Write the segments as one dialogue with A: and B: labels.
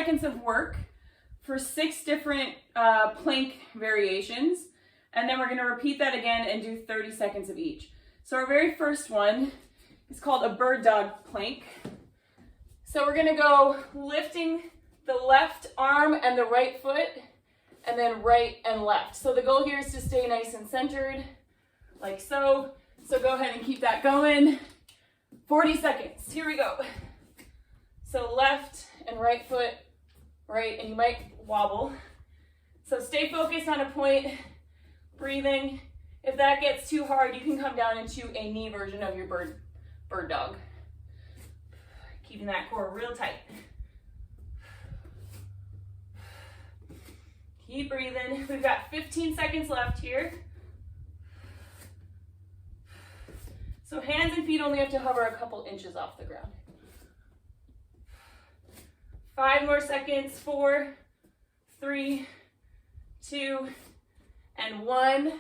A: seconds of work for 6 different plank variations. And then we're gonna repeat that again and do 30 seconds of each. So our very first one is called a bird dog plank. So we're gonna go lifting the left arm and the right foot, and then right and left. So the goal here is to stay nice and centered, like so. So go ahead and keep that going. 40 seconds, here we go. So left and right foot, right, and you might wobble. So stay focused on a point, breathing. If that gets too hard, you can come down into a knee version of your bird dog. Keeping that core real tight. Keep breathing. We've got 15 seconds left here. So hands and feet only have to hover a couple inches off the ground. 5 more seconds. 4, 3, 2, and 1.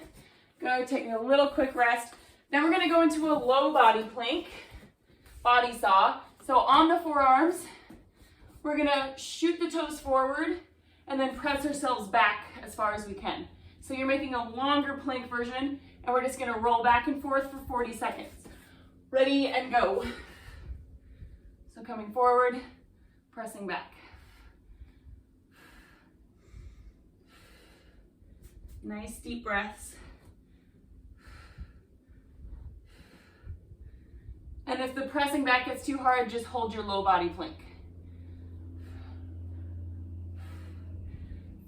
A: Go taking a little quick rest. Then we're gonna go into a low body plank, body saw. So on the forearms, we're gonna shoot the toes forward and then press ourselves back as far as we can. So you're making a longer plank version, and we're just gonna roll back and forth for 40 seconds. Ready and go. So coming forward, pressing back. Nice deep breaths. And if the pressing back gets too hard, just hold your low body plank.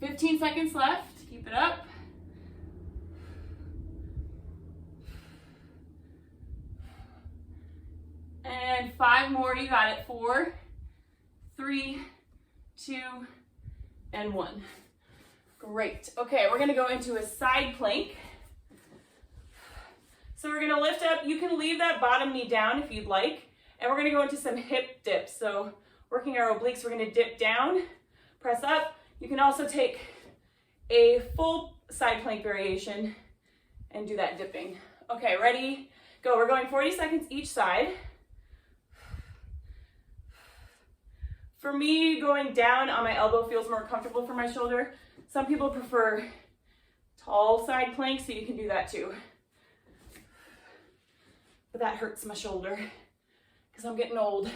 A: 15 seconds left, keep it up. And 5 more, you got it. 4, 3, 2, and 1. Great. Okay, we're gonna go into a side plank. So we're gonna lift up, you can leave that bottom knee down if you'd like, and we're gonna go into some hip dips. So working our obliques, we're gonna dip down, press up. You can also take a full side plank variation and do that dipping. Okay, ready, go. We're going 40 seconds each side. For me, going down on my elbow feels more comfortable for my shoulder. Some people prefer tall side planks, so you can do that too. But that hurts my shoulder because I'm getting old.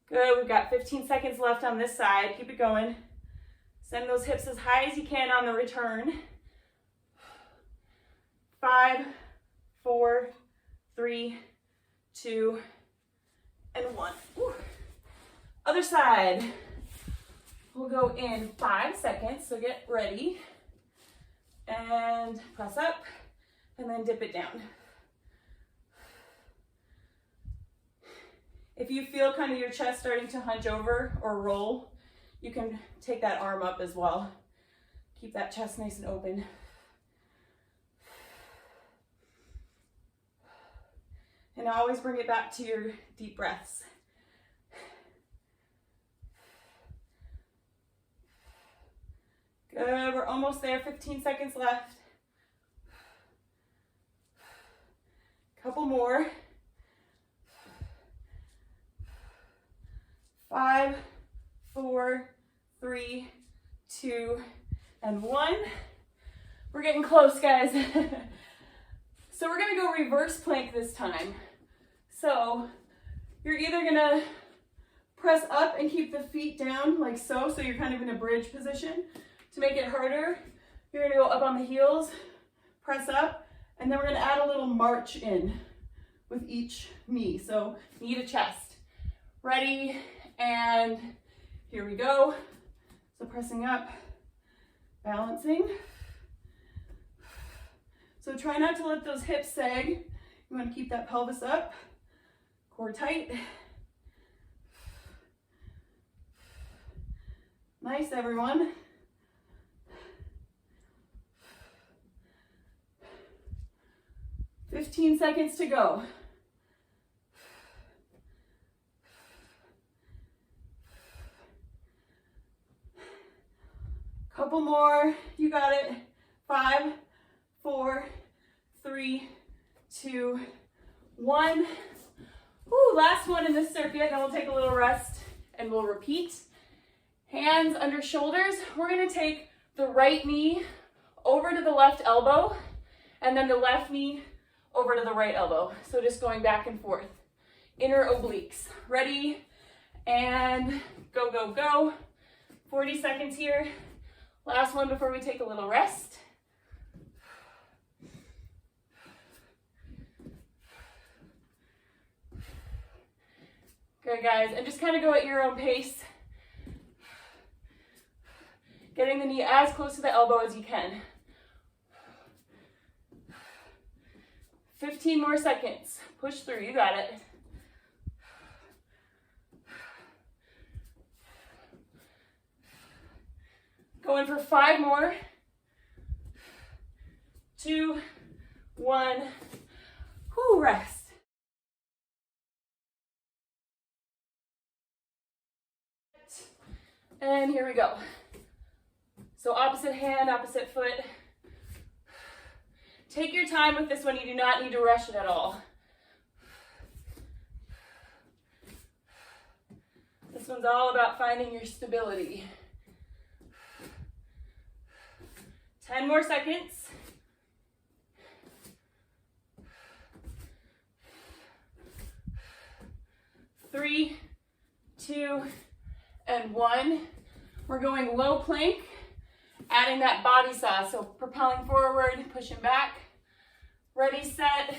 A: Good, we've got 15 seconds left on this side. Keep it going. Send those hips as high as you can on the return. 5, 4, 3, 2, and 1. Woo. Other side. We'll go in 5 seconds, so get ready. And press up, and then dip it down. If you feel kind of your chest starting to hunch over or roll, you can take that arm up as well. Keep that chest nice and open. And always bring it back to your deep breaths. Good, we're almost there, 15 seconds left. Couple more. 5, 4, 3, 2, and 1. We're getting close, guys. So we're gonna go reverse plank this time. So you're either gonna press up and keep the feet down like so, so you're kind of in a bridge position. To make it harder, you're gonna go up on the heels, press up, and then we're gonna add a little march in with each knee. So knee to chest. Ready, and here we go. So pressing up, balancing. So try not to let those hips sag. You wanna keep that pelvis up, core tight. Nice, everyone. 15 seconds to go. Couple more, you got it. 5, 4, 3, 2, 1. Woo, last one in this circuit, then we'll take a little rest and we'll repeat. Hands under shoulders. We're gonna take the right knee over to the left elbow and then the left knee over to the right elbow. So just going back and forth. Inner obliques. Ready? And go, go, go. 40 seconds here. Last one before we take a little rest. Good, guys, and just kind of go at your own pace. Getting the knee as close to the elbow as you can. 15 more seconds. Push through, you got it. Going for 5 more. 2, 1. Whoo, rest. And here we go. So opposite hand, opposite foot. Take your time with this one. You do not need to rush it at all. This one's all about finding your stability. 10 more seconds. 3, 2, and 1. We're going low plank, adding that body saw. So propelling forward, pushing back. Ready, set.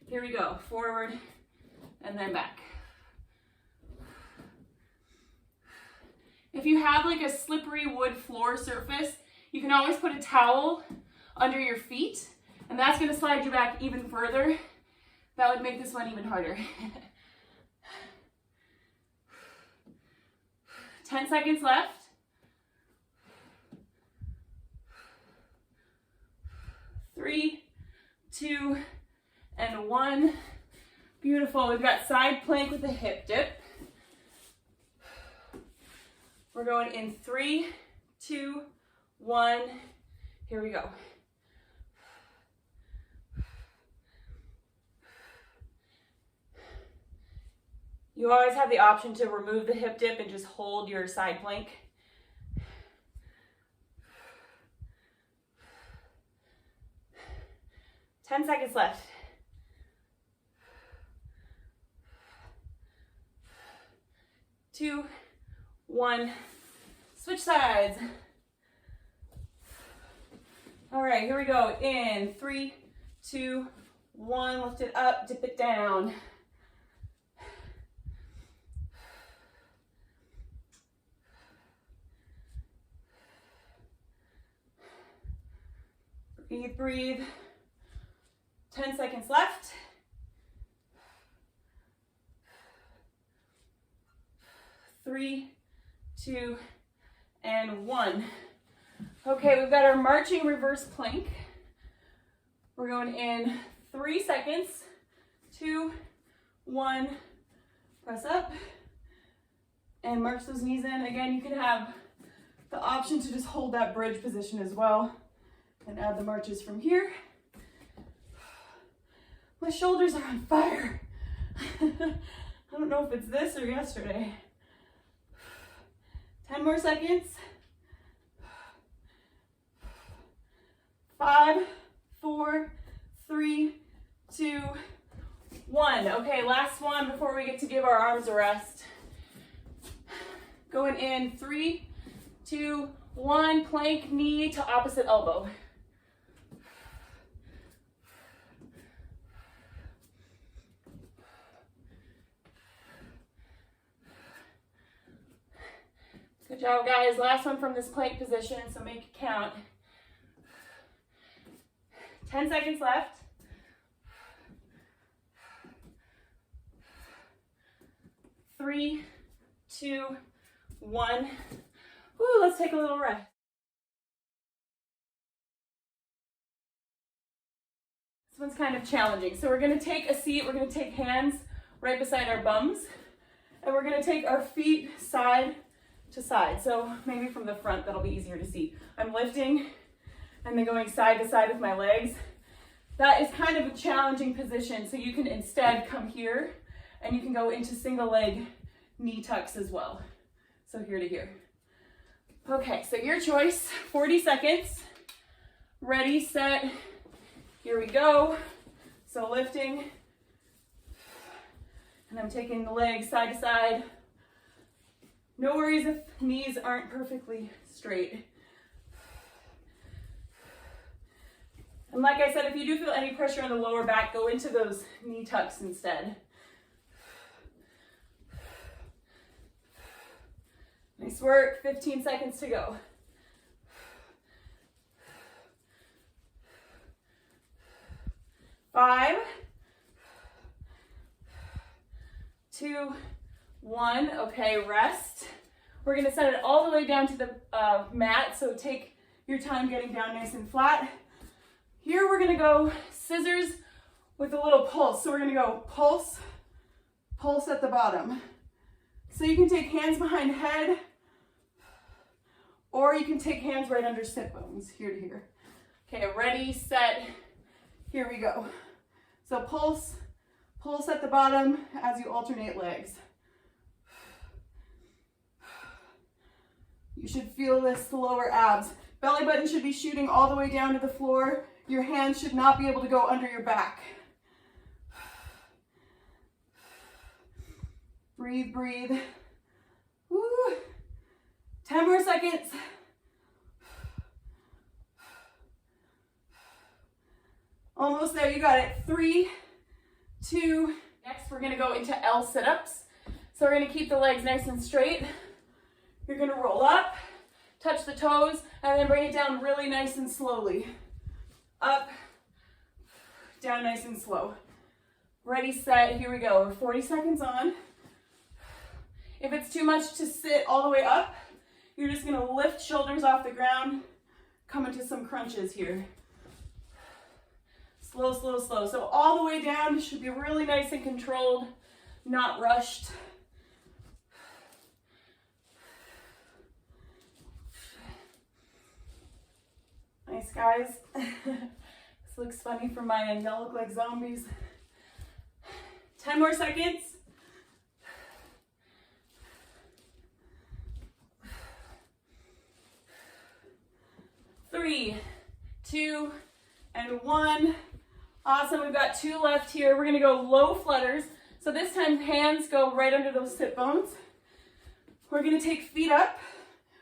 A: Here we go. Forward and then back. If you have like a slippery wood floor surface, you can always put a towel under your feet, and that's going to slide you back even further. That would make this one even harder. 10 seconds left. 3, 2, and 1. Beautiful. We've got side plank with a hip dip. We're going in 3, 2, 1. Here we go. You always have the option to remove the hip dip and just hold your side plank. Ten seconds left. 2, 1. Switch sides. All right, here we go. In 3, 2, 1. Lift it up, dip it down. Breathe, breathe. 10 seconds left. 3, 2, and 1. Okay, we've got our marching reverse plank. We're going in 3 seconds. 2, 1. Press up and march those knees in. Again, you can have the option to just hold that bridge position as well and add the marches from here. My shoulders are on fire. I don't know if it's this or yesterday. 10 more seconds. 5, 4, 3, 2, 1. Okay, last one before we get to give our arms a rest. Going in 3, 2, 1. Plank, knee to opposite elbow. Good job, guys. Last one from this plank position, so make it count. 10 seconds left. 3, 2, 1. Woo, let's take a little rest. This one's kind of challenging. So we're going to take a seat. We're going to take hands right beside our bums. And we're going to take our feet side to side. So maybe from the front, that'll be easier to see. I'm lifting and then going side to side with my legs. That is kind of a challenging position. So you can instead come here And you can go into single leg knee tucks as well. So here to here. Okay, so your choice, 40 seconds. Ready, set, here we go. So lifting, and I'm taking the legs side to side. No worries if knees aren't perfectly straight. And like I said, if you do feel any pressure on the lower back, go into those knee tucks instead. Nice work, 15 seconds to go. 5, 2, 1. Okay, rest. We're going to set it all the way down to the mat, so take your time getting down nice and flat. Here we're going to go scissors with a little pulse. So we're going to go pulse, pulse at the bottom. So you can take hands behind head, or you can take hands right under sit bones, here to here. Okay, ready, set, here we go. So pulse, pulse at the bottom as you alternate legs. You should feel this, the lower abs. Belly button should be shooting all the way down to the floor. Your hands should not be able to go under your back. Breathe, breathe. Woo. 10 more seconds. Almost there, you got it. 3, 2. Next, we're gonna go into L sit-ups. So we're gonna keep the legs nice and straight. You're gonna roll up, touch the toes, and then bring it down really nice and slowly. Up, down nice and slow. Ready, set, here we go. We're 40 seconds on. If it's too much to sit all the way up, you're just gonna lift shoulders off the ground, come into some crunches here. Slow, slow, slow. So all the way down should be really nice and controlled, not rushed. Nice, guys. This looks funny from my end. Y'all look like zombies. 10 more seconds. 3, 2, and 1. Awesome, we've got 2 left here. We're gonna go low flutters. So this time hands go right under those sit bones. We're gonna take feet up.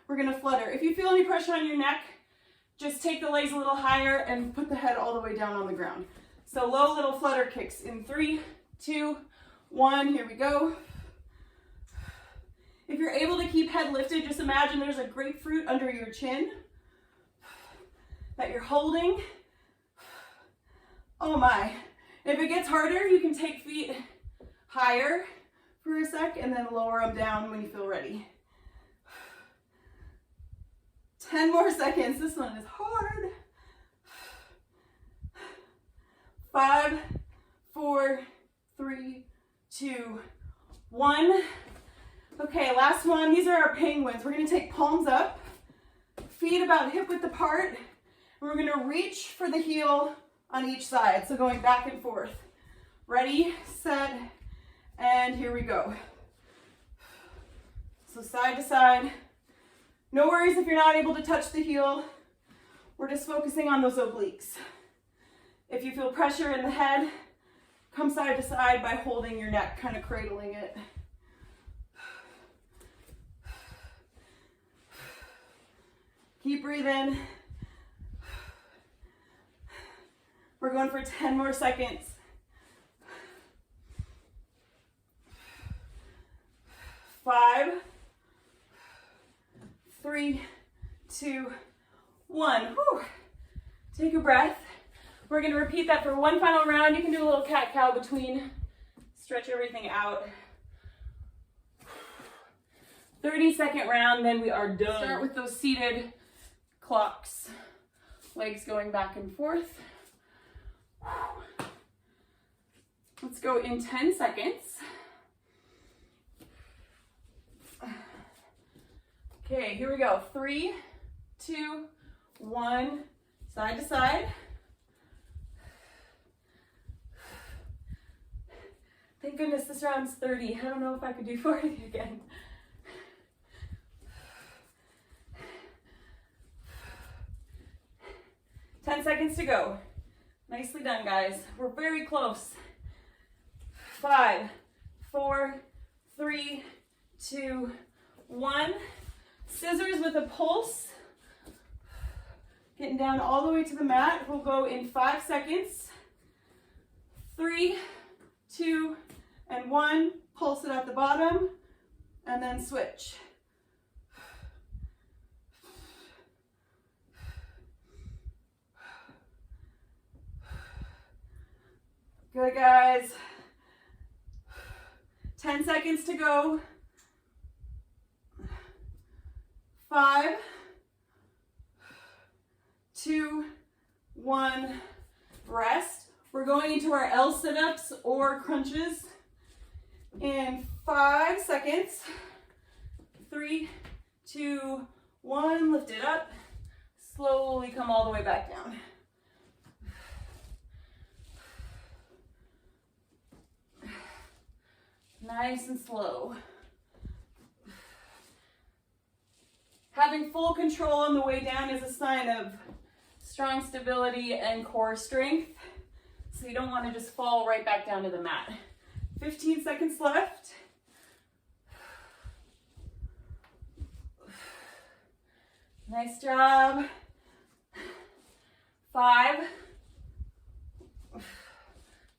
A: We're gonna flutter. If you feel any pressure on your neck, just take the legs a little higher and put the head all the way down on the ground. So low little flutter kicks in 3, 2, 1, here we go. If you're able to keep head lifted, just imagine there's a grapefruit under your chin that you're holding. Oh my. If it gets harder, you can take feet higher for a sec and then lower them down when you feel ready. 10 more seconds. This one is hard. 5, 4, 3, 2, 1. Okay, last one. These are our penguins. We're going to take palms up, feet about hip width apart. We're going to reach for the heel on each side. So going back and forth. Ready, set, and here we go. So side to side. No worries if you're not able to touch the heel. We're just focusing on those obliques. If you feel pressure in the head, come side to side by holding your neck, kind of cradling it. Keep breathing. We're going for 10 more seconds. 5, 3, 2, 1. Whew. Take a breath. We're going to repeat that for one final round. You can do a little cat-cow between. Stretch everything out. 30-second round, then we are done. Start with those seated clocks. Legs going back and forth. Let's go in 10 seconds. Okay, here we go. 3, 2, 1, side to side. Thank goodness this round's 30. I don't know if I could do 40 again. Ten seconds to go. Nicely done, guys. We're very close. 5, 4, 3, 2, 1. Scissors with a pulse. Getting down all the way to the mat. We'll go in 5 seconds. 3, 2, and 1. Pulse it at the bottom, and then switch. Good, guys. 10 seconds to go. 5, 2, 1, rest. We're going into our L sit-ups or crunches in 5 seconds. 3, 2, 1, lift it up. Slowly come all the way back down. Nice and slow. Having full control on the way down is a sign of strong stability and core strength. So you don't want to just fall right back down to the mat. 15 seconds left. Nice job. 5,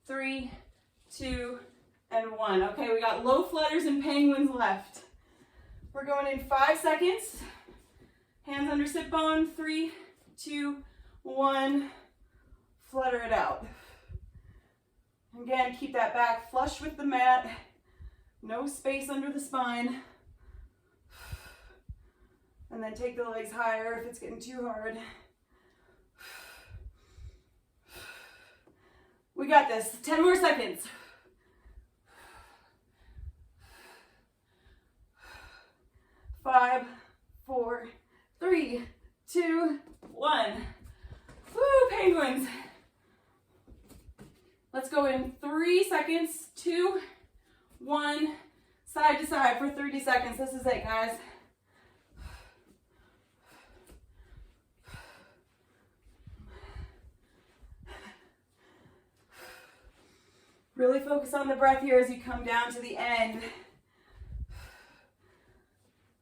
A: 3, 2, and 1. Okay, we got low flutters and penguins left. We're going in 5 seconds. Hands under sit bone. 3, 2, 1. Flutter it out. Again, keep that back flush with the mat. No space under the spine. And then take the legs higher if it's getting too hard. We got this. 10 more seconds. 5, 4, 3, 2, 1. Woo, penguins. Let's go in 3 seconds, 2, 1, side to side for 30 seconds. This is it, guys. Really focus on the breath here as you come down to the end.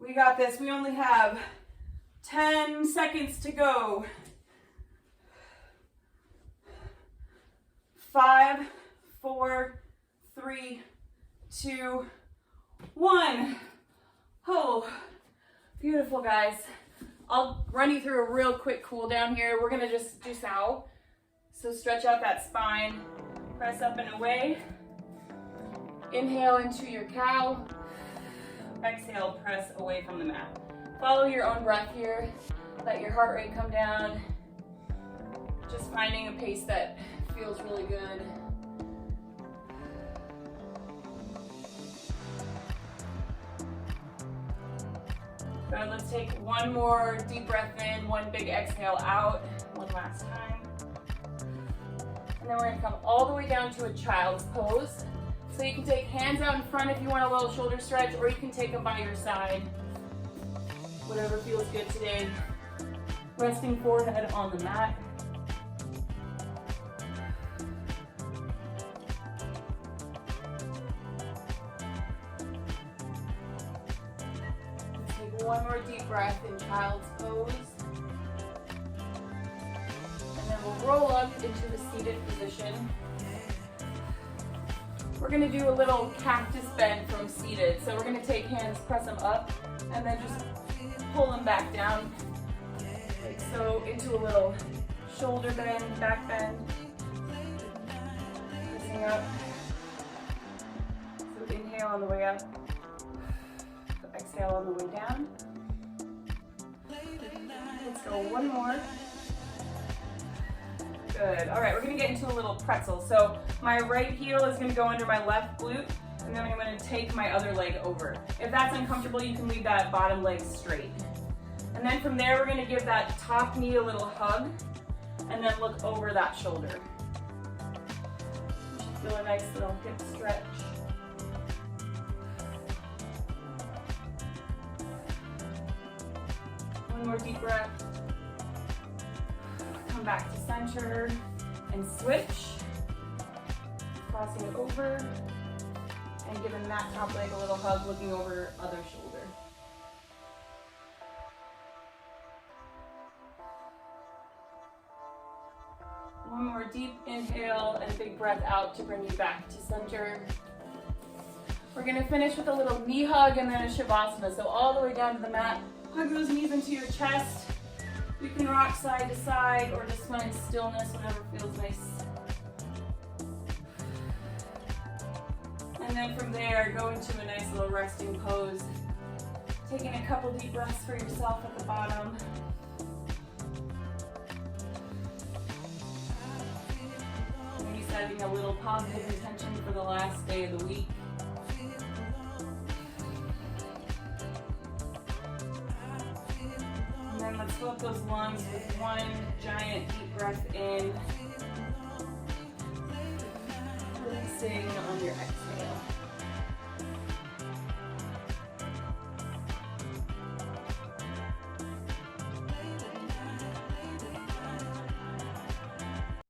A: We got this. We only have 10 seconds to go. 5, 4, 3, 2, 1. Oh, beautiful, guys. I'll run you through a real quick cool down here. We're gonna just do Sao. So stretch out that spine, press up and away. Inhale into your cow. Exhale, press away from the mat. Follow your own breath here. Let your heart rate come down. Just finding a pace that feels really good. Good, let's take one more deep breath in, one big exhale out, one last time. And then we're gonna come all the way down to a child's pose. So you can take hands out in front if you want a little shoulder stretch, or you can take them by your side. Whatever feels good today. Resting forehead on the mat. Take one more deep breath in child's pose. And then we'll roll up into the seated position. We're gonna do a little cactus bend from seated. So we're gonna take hands, press them up, and then just pull them back down. Like so, into a little shoulder bend, back bend. Pressing up. So inhale on the way up. Exhale on the way down. Let's go one more. Good. All right, we're gonna get into a little pretzel. So my right heel is gonna go under my left glute, and then I'm gonna take my other leg over. If that's uncomfortable, you can leave that bottom leg straight. And then from there, we're gonna give that top knee a little hug, and then look over that shoulder. Feel a nice little hip stretch. One more deep breath. Come back to center and switch. Crossing it over and giving that top leg a little hug, looking over other shoulder. One more deep inhale and big breath out to bring you back to center. We're gonna finish with a little knee hug and then a Shavasana. So all the way down to the mat, hug those knees into your chest. You can rock side to side or just swim in stillness, whatever feels nice. And then from there, go into a nice little resting pose. Taking a couple deep breaths for yourself at the bottom. Maybe setting a little positive intention for the last day of the week. And then let's fill up those lungs with one giant deep breath in. Releasing on your exhale.